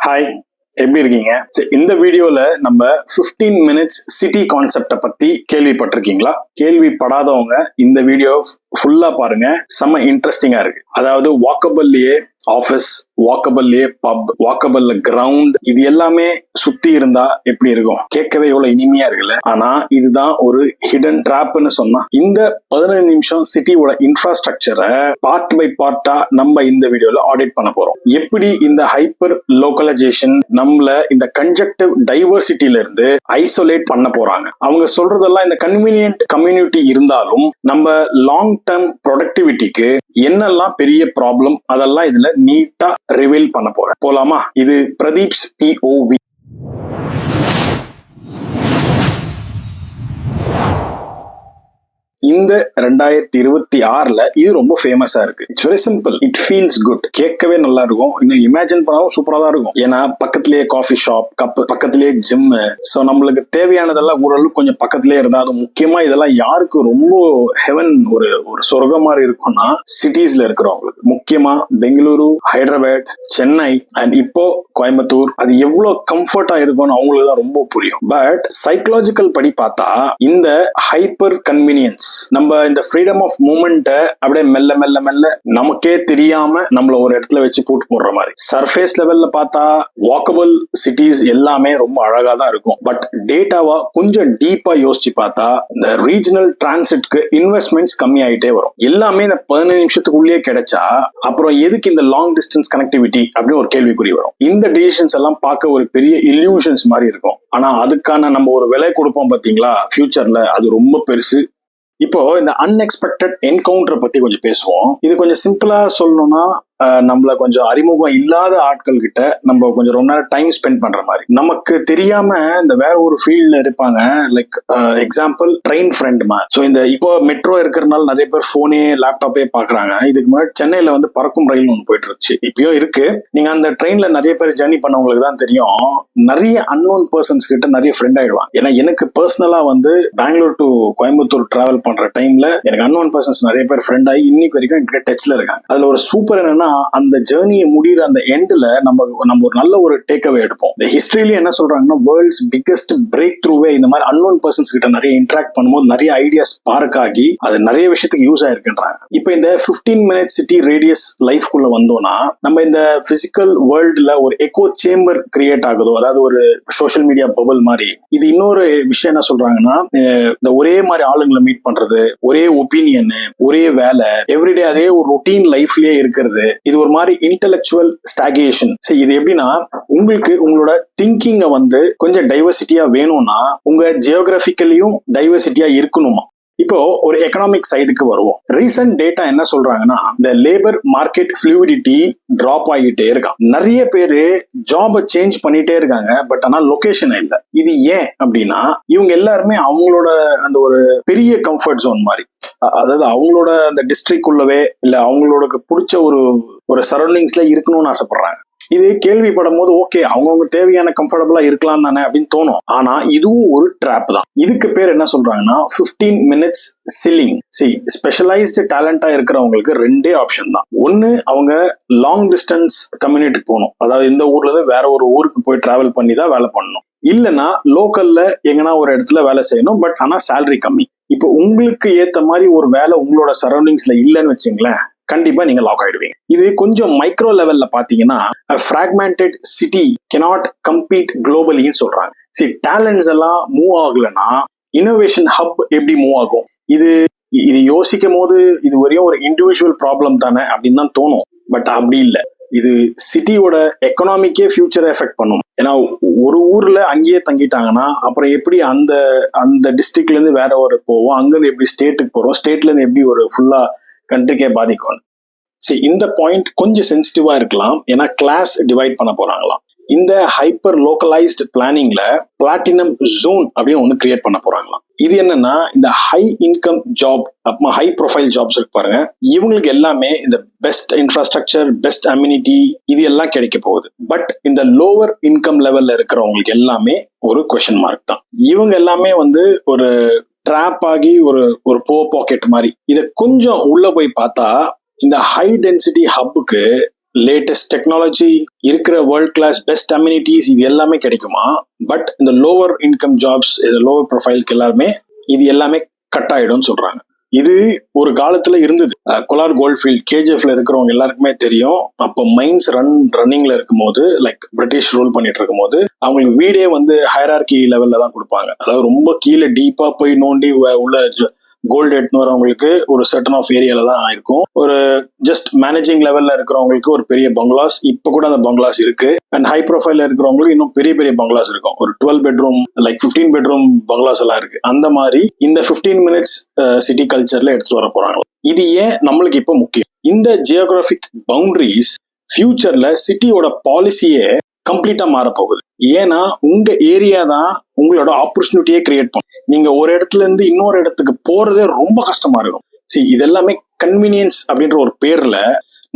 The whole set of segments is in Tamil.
ஹாய், எப்படி இருக்கீங்க? இந்த வீடியோல நம்ம 15 மினிட்ஸ் சிட்டி கான்செப்ட பத்தி கேள்விப்பட்டிருக்கீங்களா? கேள்விப்படாதவங்க இந்த வீடியோ ஃபுல்லா பாருங்க. செம்ம இன்ட்ரெஸ்டிங்கா இருக்கு. அதாவது வாக்கபிள்லயே ஆபீஸ், வாக்கபிள்லயே பப், வாக்கபிள் கிரவுண்ட், இது எல்லாமே சுத்தி இருந்தா எப்படி இருக்கும்? கேட்கவே எவ்வளவு இனிமையா இருக்குல்ல. ஆனா இதுதான் ஒரு ஹிடன் டிராப்னு சொன்னா, இந்த 15 நிமிஷம் சிட்டியோட இன்ஃப்ராஸ்ட்ரக்சரை பார்ட் பை பார்ட்டா நம்ம இந்த வீடியோல ஆடிட் பண்ண போறோம். எப்படி இந்த ஹைப்பர் லோக்கலைசேஷன் நம்மள இந்த கன்ஜெக்டிவ் டைவர்சிட்டில இருந்து ஐசோலேட் பண்ண போறாங்க. அவங்க சொல்றதெல்லாம் இந்த கன்வீனியன்ட் கம்யூனிட்டி இருந்தாலும் நம்ம லாங் டர்ம் ப்ரொடக்டிவிட்டிக்கு என்னெல்லாம் பெரிய ப்ராப்ளம், அதெல்லாம் இதுல நீட்டா ரிவீல் பண்ண போறேன். போலாமா? இது பிரதீப்ஸ் POV. இந்த 2026ல இது ரொம்ப ஃபேமஸா இருக்கு. It's very simple, it feels good. கேட்கவே நல்லா இருக்கும். இன்னும் இமேஜின் பண்ணாலும் சூப்பரா தான் இருக்கும். ஏன்னா பக்கத்திலேயே காஃபி ஷாப், பக்கத்திலேயே ஜிம், ஸோ நம்மளுக்கு தேவையானதெல்லாம் ஓரளவுக்கு கொஞ்சம் பக்கத்திலேயே இருந்தா, அது முக்கியமா இதெல்லாம் யாருக்கு ரொம்ப ஹெவன், ஒரு சொர்க்கம் மாதிரி இருக்கும்னா சிட்டிஸ்ல இருக்கிறவங்களுக்கு. முக்கியமா பெங்களூரு, ஹைதராபாத், சென்னை அண்ட் இப்போ கோயம்புத்தூர், அது எவ்வளவு கம்ஃபர்ட்டா இருக்கும்னு அவங்களுக்கு தான் ரொம்ப புரியும். பட் சைக்கலாஜிக்கல் படி பார்த்தா இந்த ஹைப்பர் கன்வீனியன்ஸ், நம்ம இந்த ஃப்ரீடம் ஆஃப் மூவ்மெண்ட் அப்படியே மெல்ல மெல்ல மெல்ல நமக்கே தெரியாம நம்மள ஒரு இடத்துல வச்சு போட்டு போடுற மாதிரி. சர்ஃபேஸ் லெவல்ல பார்த்தா வாக்கபிள் சிட்டிஸ் எல்லாமே ரொம்ப அழகா தான் இருக்கும். பட் டேட்டாவா கொஞ்சம் டீப்பா யோசிச்சு பார்த்தா இந்த ரீஜனல் டிரான்சிட்க்கு இன்வெஸ்ட்மெண்ட்ஸ் கம்மி ஆயிட்டே வரும். எல்லாமே இந்த 15 நிமிஷத்துக்குள்ளேயே கிடைச்சா அப்புறம் எதுக்கு இந்த லாங் டிஸ்டன்ஸ் கனெக்டிவிட்டி அப்படின்னு ஒரு கேள்விக்குறி வரும். இந்த டிசிஷன்ஸ் எல்லாம் பார்க்க ஒரு பெரிய இல்யூஷன்ஸ் மாதிரி இருக்கும். ஆனா அதுக்கான நம்ம ஒரு விலை கொடுப்போம் பாத்தீங்களா ஃபியூச்சர்ல, அது ரொம்ப பெருசு. இப்போ இந்த அன்எக்ஸ்பெக்டட் என்கவுண்டர் பத்தி கொஞ்சம் பேசுவோம். இது கொஞ்சம் சிம்பிளா சொல்லணும்னா, நம்மள கொஞ்சம் அறிமுகம் இல்லாத ஆட்கள் கிட்ட நம்ம கொஞ்சம் ரொம்ப நேரம் டைம் ஸ்பெண்ட் பண்ற மாதிரி. நமக்கு தெரியாம இந்த வேற ஒரு ஃபீல்ட்ல இருப்பாங்க. லைக் எக்ஸாம்பிள் ட்ரெயின் ஃப்ரெண்ட் மாதிரி. ஸோ இந்த இப்போ மெட்ரோ இருக்கிறதுனால நிறைய பேர் போனே லேப்டாப்பே பாக்குறாங்க. இதுக்கு முன்னாடி சென்னையில வந்து பறக்கும் ரயில் ஒன்று போயிட்டு இருந்துச்சு, இப்பயும் இருக்கு. நீங்க அந்த ட்ரெயின்ல நிறைய பேர் ஜர்னி பண்ணவங்களுக்கு தான் தெரியும், நிறைய அன்னோன் பர்சன்ஸ் கிட்ட நிறைய ஃப்ரெண்ட் ஆயிடுவாங்க. ஏன்னா எனக்கு பர்சனலா வந்து பெங்களூர் டு கோயம்புத்தூர் டிராவல் பண்ற டைம்ல எனக்கு அன்னோன் பர்சன்ஸ் நிறைய பேர் ஃப்ரெண்ட் ஆகி இன்னைக்கு வரைக்கும் என்கிட்ட டச்ல இருக்காங்க. அதுல ஒரு சூப்பர் என்னன்னா, அந்த ஜர்னியை முடிகிற அந்த எண்ட்ல நம்ம ஒரு நல்ல ஒரு டேக்அவே எடுப்போம். இந்த ஹிஸ்டரியில என்ன சொல்றாங்கன்னா, வேர்ல்ட்ஸ் பிக்கெஸ்ட் பிரேக் த்ரூவே இந்த மாதிரி அன்னோன் பர்சன்ஸ் கிட்ட நிறைய இன்டராக்ட் பண்ணும்போது நிறைய ஐடியாஸ் ஸ்பார்க் ஆகி அது நிறைய விஷயத்துக்கு யூஸ் ஆயிருக்குன்றாங்க. இப்போ இந்த 15 மினிட் சிட்டி ரேடியஸ் லைஃப்குள்ள வந்தோம்னா, நம்ம இந்த பிசிக்கல் வேர்ல்டுல ஒரு எக்கோ சேம்பர் கிரியேட் ஆகுதோ, அதாவது ஒரு சோஷியல் மீடியா பபிள் மாதிரி. இது இன்னொரு விஷயம் என்ன சொல்றாங்கன்னா, இந்த ஒரே மாதிரி ஆளுங்களை மீட் பண்றது, ஒரே ஒப்பீனியன், ஒரே வேலை, எவ்ரிடே அதே ஒரு ரொட்டீன் லைஃப்லயே இருக்கிறது, இது ஒரு மாதிரி இன்டெலெக்சுவல் ஸ்டாக்னேஷன். இது எப்படின்னா, உங்களுக்கு உங்களோட திங்கிங்க வந்து கொஞ்சம் டைவர்சிட்டியா வேணும்னா உங்க ஜியோகிராபிக்கலியும் டைவர்சிட்டியா இருக்கணுமா. இப்போ ஒரு எக்கனாமிக் சைடுக்கு வருவோம். ரீசன்ட் டேட்டா என்ன சொல்றாங்கன்னா, இந்த லேபர் மார்க்கெட் ஃப்ளூயிடிட்டி டிராப் ஆகிட்டே இருக்கான். நிறைய பேரு ஜாபை சேஞ்ச் பண்ணிட்டே இருக்காங்க, பட் ஆனா லொகேஷன் இல்லை. இது ஏன் அப்படின்னா, இவங்க எல்லாருமே அவங்களோட அந்த ஒரு பெரிய கம்ஃபர்ட் ஜோன் மாதிரி, அதாவது அவங்களோட அந்த டிஸ்ட்ரிக்ட் உள்ளவே இல்ல அவங்களோட பிடிச்ச ஒரு சரௌண்டிங்ஸ்ல இருக்கணும்னு ஆசைப்படுறாங்க. இது கேள்விப்படும் போது ஓகே, அவங்கவுங்க தேவையான கம்ஃபர்டபுளா இருக்கலாம் தானே அப்படின்னு தோணும். ஆனா இதுவும் ஒரு ட்ராப் தான். இதுக்கு பேர் என்ன சொல்றாங்கன்னா 15 மினிட்ஸ் சில்லிங். ஸ்பெஷலைஸ்டு டேலண்டா இருக்கிறவங்களுக்கு ரெண்டே ஆப்ஷன் தான். ஒன்னு, அவங்க லாங் டிஸ்டன்ஸ் கம்யூனிட்டிக்கு போகணும், அதாவது இந்த ஊர்ல இருந்து வேற ஒரு ஊருக்கு போய் டிராவல் பண்ணி தான் வேலை பண்ணணும். இல்லைன்னா லோக்கல்ல எங்கன்னா ஒரு இடத்துல வேலை செய்யணும், பட் ஆனா சேலரி கம்மி. இப்போ உங்களுக்கு ஏத்த மாதிரி ஒரு வேலை உங்களோட சரௌண்டிங்ஸ்ல இல்லைன்னு வச்சுங்களேன், கண்டிப்பா நீங்க லாக் ஆயிடுவீங்க. இது கொஞ்சம் மைக்ரோ லெவல்ல பாத்தீங்கன்னா, fragmented city cannot compete globally சொல்றாங்க. டேலண்ட்ஸ் எல்லாம் மூவ் ஆகலன்னா இன்னோவேஷன் ஹப் எப்படி மூவ் ஆகும்? இது யோசிக்கும் போது இது வரையும் ஒரு இண்டிவிஜுவல் ப்ராப்ளம் தானே அப்படின்னு தான் தோணும். பட் அப்படி இல்லை, இது சிட்டியோட எக்கனாமிக்கே ஃபியூச்சரை எஃபெக்ட் பண்ணும். ஏன்னா ஒரு ஊர்ல அங்கேயே தங்கிட்டாங்கன்னா அப்புறம் எப்படி அந்த டிஸ்ட்ரிக்ட்ல இருந்து வேற ஒரு போவோம், அங்கிருந்து எப்படி ஸ்டேட்டுக்கு போறோம், ஸ்டேட்ல இருந்து எப்படி ஒரு ஃபுல்லா கண்ட்ரிக்கே பாதிக்கும். இந்த பாயிண்ட் கொஞ்சம் சென்சிட்டிவா இருக்கலாம், ஏன்னா கிளாஸ் டிவைட் பண்ண போறாங்களாம். இந்த ஹைப்பர் லோக்கலைஸ்டு பிளானிங்ல பிளாட்டினம் ஜோன் அப்படின்னு ஒன்று கிரியேட் பண்ண போறாங்களாம். இது என்னன்னா, இந்த ஹை இன்கம் ஜாப், அப்புறமா ஹை ப்ரொஃபைல் ஜாப்ஸ் இருக்கு பாருங்க, இவங்களுக்கு எல்லாமே இந்த பெஸ்ட் இன்ஃப்ராஸ்ட்ரக்சர், பெஸ்ட் அம்யூனிட்டி, இது எல்லாம் கிடைக்க போகுது. பட் இந்த லோவர் இன்கம் லெவல்ல இருக்கிறவங்களுக்கு எல்லாமே ஒரு கொஸ்டின் மார்க் தான். இவங்க எல்லாமே வந்து ஒரு ட்ராப் ஆகி ஒரு பாக்கெட் மாதிரி. இதை கொஞ்சம் உள்ள போய் பார்த்தா, இந்த ஹை டென்சிட்டி ஹப்புக்கு லேட்டஸ்ட் டெக்னாலஜி, இருக்கிற வேர்ல்ட் கிளாஸ் பெஸ்ட் அம்யூனிட்டிஸ், இது எல்லாமே கிடைக்குமா? பட் இந்த லோவர் இன்கம் ஜாப்ஸ், லோவர் ப்ரொஃபைலுக்கு எல்லாருமே இது எல்லாமே கட் ஆயிடும்னு சொல்றாங்க. இது ஒரு காலத்துல இருந்தது. கொலார் கோல்ட்ஃபீல்ட் கேஜிஎஃப்ல இருக்கிறவங்க எல்லாருக்குமே தெரியும். அப்போ மைன்ஸ் ரன்னிங்ல இருக்கும்போது, லைக் பிரிட்டிஷ் ரூல் பண்ணிட்டு இருக்கும் போது, அவங்களுக்கு வீடே வந்து ஹைரார்கி லெவல்ல தான் கொடுப்பாங்க. அதாவது ரொம்ப கீழே டீப்பா போய் நோண்டி உள்ள கோல்டு எடுத்துன்னு வரவங்களுக்கு ஒரு சர்டன் ஆஃப் ஏரியால தான் இருக்கும். ஒரு ஜஸ்ட் மேனேஜிங் லெவல்ல இருக்கிறவங்களுக்கு ஒரு பெரிய பங்களாஸ், இப்ப கூட அந்த பங்களாஸ் இருக்கு. அண்ட் ஹை ப்ரொஃபைல்ல இருக்கிறவங்களுக்கு இன்னும் பெரிய பெரிய பங்களாஸ் இருக்கும். ஒரு 12 பெட்ரூம், லைக் 15 பெட்ரூம் பங்களாஸ் எல்லாம் இருக்கு. அந்த மாதிரி இந்த 15 மினிட்ஸ் சிட்டி கல்ச்சர்ல எடுத்துட்டு வர போறாங்க. இது ஏன் நம்மளுக்கு இப்ப முக்கியம்? இந்த ஜியோகிராபிக் பவுண்டரிஸ் ஃபியூச்சர்ல சிட்டியோட பாலிசியே கம்ப்ளீட்டா மாறப்போகுது. ஏன்னா உங்க ஏரியா தான் உங்களோட ஆப்பர்ச்சுனிட்டியே கிரியேட் பண்ணும். நீங்க ஒரு இடத்துல இருந்து இன்னொரு இடத்துக்கு போறதே ரொம்ப கஷ்டமா இருக்கும். இது எல்லாமே கன்வீனியன்ஸ் அப்படின்ற ஒரு பேர்ல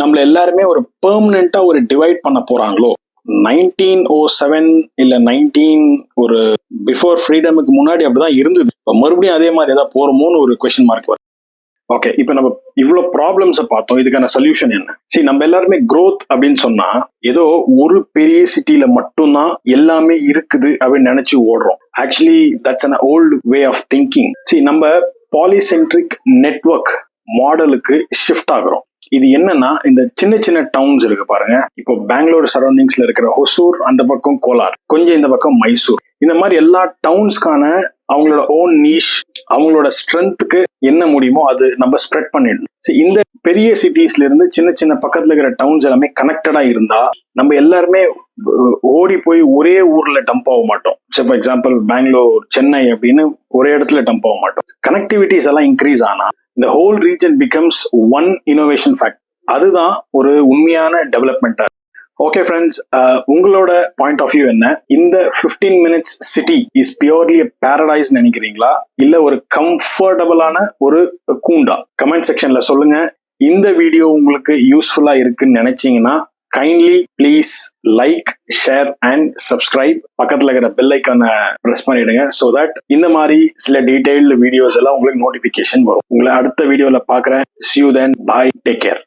நம்மள எல்லாருமே ஒரு பெர்மனண்டா ஒரு டிவைட் பண்ண போறாங்களோ? 1907 இல்ல 19 ஒரு பிஃபோர் ஃப்ரீடமுக்கு முன்னாடி அப்படிதான் இருந்தது. மறுபடியும் அதே மாதிரி ஏதாவது போறோமோன்னு ஒரு கொஸ்டின் மார்க் வரும். ஓகே, இப்ப நம்ம இவ்வளவு ப்ராப்ளம்ஸை பார்த்தோம். இதுக்கான சொல்யூஷன் என்ன? நம்ம எல்லாருமே growth அப்படின்னு சொன்னா ஏதோ ஒரு பெரிய சிட்டில மட்டும்தான் எல்லாமே இருக்குது அப்படின்னு நினைச்சு ஓடுறோம். Actually that's an old way of thinking. நம்ம பாலிசென்ட்ரிக் நெட்வொர்க் மாடலுக்கு ஷிஃப்ட் ஆகுறோம். இது என்னன்னா, இந்த சின்ன சின்ன டவுன்ஸ் இருக்கு பாருங்க. இப்போ பெங்களூர் சரௌண்டிங்ஸ்ல இருக்கிற ஹொசூர், அந்த பக்கம் கோலார், கொஞ்சம் இந்த பக்கம் மைசூர், இந்த மாதிரி எல்லா டவுன்ஸ்க்கான அவங்களோட ஓன் நீஷ், அவங்களோட ஸ்ட்ரென்த்துக்கு என்ன முடியுமோ அது நம்ம ஸ்ப்ரெட் பண்ணிடணும். இந்த பெரிய சிட்டிஸ்ல இருந்து சின்ன சின்ன பக்கத்துல இருக்கிற டவுன்ஸ் எல்லாமே கனெக்டடா இருந்தா நம்ம எல்லாருமே ஓடி போய் ஒரே ஊர்ல டம்ப் ஆக மாட்டோம். ஃபார் எக்ஸாம்பிள் பெங்களூர், சென்னை அப்படின்னு ஒரே இடத்துல டம்ப் ஆக மாட்டோம். கனெக்டிவிட்டிஸ் எல்லாம் இன்க்ரீஸ் ஆனா the whole region becomes one innovation fact. அதுதான் ஒரு உண்மையான டெவலப்மெண்டா. ஓகே ஃப்ரெண்ட்ஸ், உங்களோட பாயிண்ட் ஆஃப் வியூ என்ன? இந்த 15 minutes city is purely paradise நினைக்கிறீங்களா, இல்ல ஒரு கம்ஃபர்டபுளான ஒரு கூண்டா? கமெண்ட் செக்ஷன்ல சொல்லுங்க. இந்த வீடியோ உங்களுக்கு யூஸ்ஃபுல்லா இருக்குன்னு நினைச்சீங்கன்னா kindly please like, share and subscribe. பக்கத்துல இருக்கிற பெல் ஐக்கானை பிரஸ் பண்ணிடுங்க. ஸோ தட் இந்த மாதிரி சில டீடைல்டு வீடியோஸ் எல்லாம் உங்களுக்கு நோட்டிபிகேஷன் வரும். உங்களை அடுத்த வீடியோல பாக்குறேன். See you then. Bye. Take care.